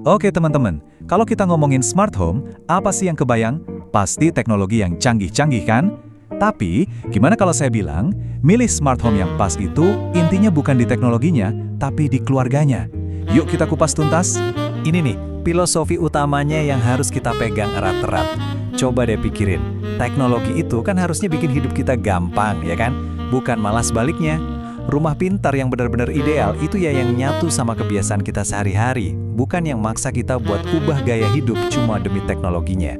Oke teman-teman, kalau kita ngomongin smart home, apa sih yang kebayang? Pasti teknologi yang canggih-canggih kan? Tapi, gimana kalau saya bilang, milih smart home yang pas itu intinya bukan di teknologinya, tapi di keluarganya. Yuk kita kupas tuntas. Ini nih, filosofi utamanya yang harus kita pegang erat-erat. Coba deh pikirin, teknologi itu kan harusnya bikin hidup kita gampang, ya kan? Bukan malah sebaliknya. Rumah pintar yang benar-benar ideal itu ya yang nyatu sama kebiasaan kita sehari-hari, bukan yang maksa kita buat ubah gaya hidup cuma demi teknologinya.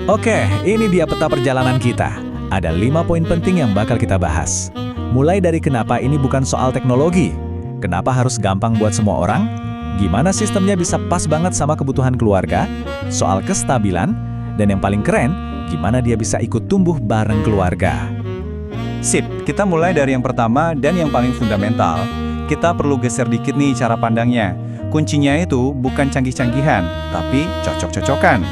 Oke, ini dia peta perjalanan kita. Ada 5 poin penting yang bakal kita bahas. Mulai dari kenapa ini bukan soal teknologi, kenapa harus gampang buat semua orang, gimana sistemnya bisa pas banget sama kebutuhan keluarga, soal kestabilan, dan yang paling keren, gimana dia bisa ikut tumbuh bareng keluarga. Sip, kita mulai dari yang pertama dan yang paling fundamental. Kita perlu geser dikit nih cara pandangnya. Kuncinya itu bukan canggih-canggihan, tapi cocok-cocokan.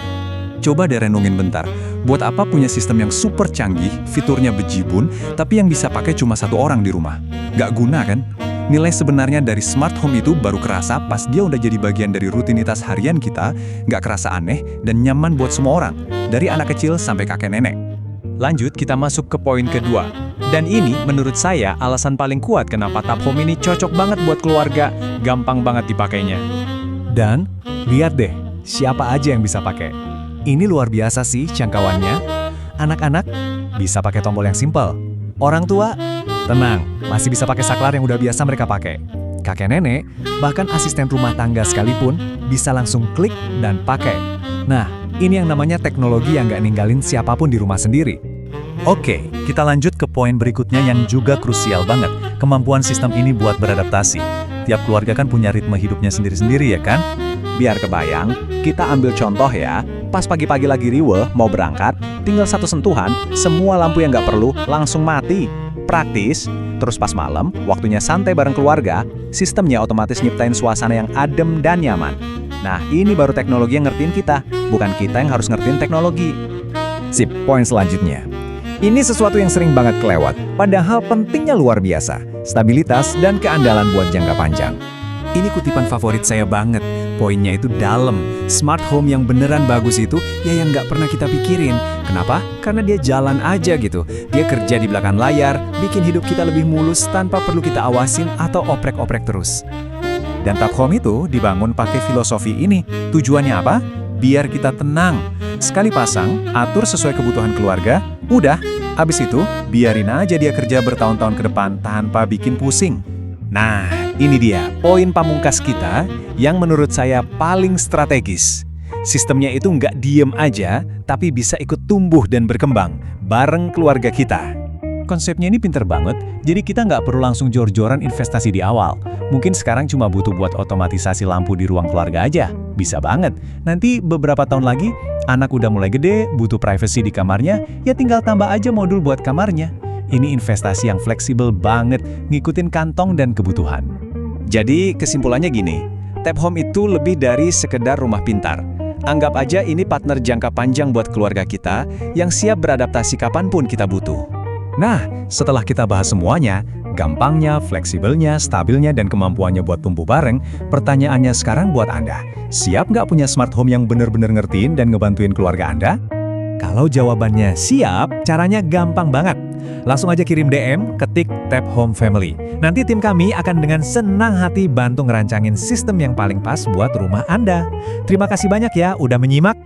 Coba deh renungin bentar, buat apa punya sistem yang super canggih, fiturnya bejibun, tapi yang bisa pakai cuma satu orang di rumah? Nggak guna kan? Nilai sebenarnya dari smart home itu baru kerasa pas dia udah jadi bagian dari rutinitas harian kita, nggak kerasa aneh dan nyaman buat semua orang, dari anak kecil sampai kakek nenek. Lanjut, kita masuk ke poin kedua. Dan ini menurut saya alasan paling kuat kenapa Tap Home ini cocok banget buat keluarga, gampang banget dipakainya. Dan, lihat deh, siapa aja yang bisa pakai. Ini luar biasa sih jangkauannya. Anak-anak bisa pakai tombol yang simpel. Orang tua, tenang, masih bisa pakai saklar yang udah biasa mereka pakai. Kakek nenek, bahkan asisten rumah tangga sekalipun, bisa langsung klik dan pakai. Nah, ini yang namanya teknologi yang nggak ninggalin siapapun di rumah sendiri. Oke, kita lanjut ke poin berikutnya yang juga krusial banget. Kemampuan sistem ini buat beradaptasi. Tiap keluarga kan punya ritme hidupnya sendiri-sendiri ya kan? Biar kebayang, kita ambil contoh ya. Pas pagi-pagi lagi riweuh, mau berangkat, tinggal satu sentuhan, semua lampu yang nggak perlu langsung mati. Praktis, terus pas malam, waktunya santai bareng keluarga, sistemnya otomatis nyiptain suasana yang adem dan nyaman. Nah, ini baru teknologi yang ngertiin kita, bukan kita yang harus ngertiin teknologi. Sip, poin selanjutnya. Ini sesuatu yang sering banget kelewat, padahal pentingnya luar biasa, stabilitas dan keandalan buat jangka panjang. Ini kutipan favorit saya banget. Poinnya itu dalam. Smart home yang beneran bagus itu ya yang nggak pernah kita pikirin. Kenapa? Karena dia jalan aja gitu. Dia kerja di belakang layar, bikin hidup kita lebih mulus tanpa perlu kita awasin atau oprek-oprek terus. Dan Tap Home itu dibangun pakai filosofi ini. Tujuannya apa? Biar kita tenang. Sekali pasang, atur sesuai kebutuhan keluarga, udah. Abis itu, biarin aja dia kerja bertahun-tahun ke depan tanpa bikin pusing. Nah, ini dia poin pamungkas kita yang menurut saya paling strategis. Sistemnya itu nggak diem aja, tapi bisa ikut tumbuh dan berkembang bareng keluarga kita. Konsepnya ini pinter banget, jadi kita nggak perlu langsung jor-joran investasi di awal. Mungkin sekarang cuma butuh buat otomatisasi lampu di ruang keluarga aja. Bisa banget. Nanti beberapa tahun lagi, anak udah mulai gede, butuh privacy di kamarnya, ya tinggal tambah aja modul buat kamarnya. Ini investasi yang fleksibel banget, ngikutin kantong dan kebutuhan. Jadi kesimpulannya gini, Tap Home itu lebih dari sekedar rumah pintar. Anggap aja ini partner jangka panjang buat keluarga kita yang siap beradaptasi kapanpun kita butuh. Nah, setelah kita bahas semuanya, gampangnya, fleksibelnya, stabilnya, dan kemampuannya buat tumbuh bareng, pertanyaannya sekarang buat Anda. Siap nggak punya smart home yang bener-bener ngertiin dan ngebantuin keluarga Anda? Kalau jawabannya siap, caranya gampang banget. Langsung aja kirim DM, ketik Tap Home Family. Nanti tim kami akan dengan senang hati bantu ngerancangin sistem yang paling pas buat rumah Anda. Terima kasih banyak ya udah menyimak.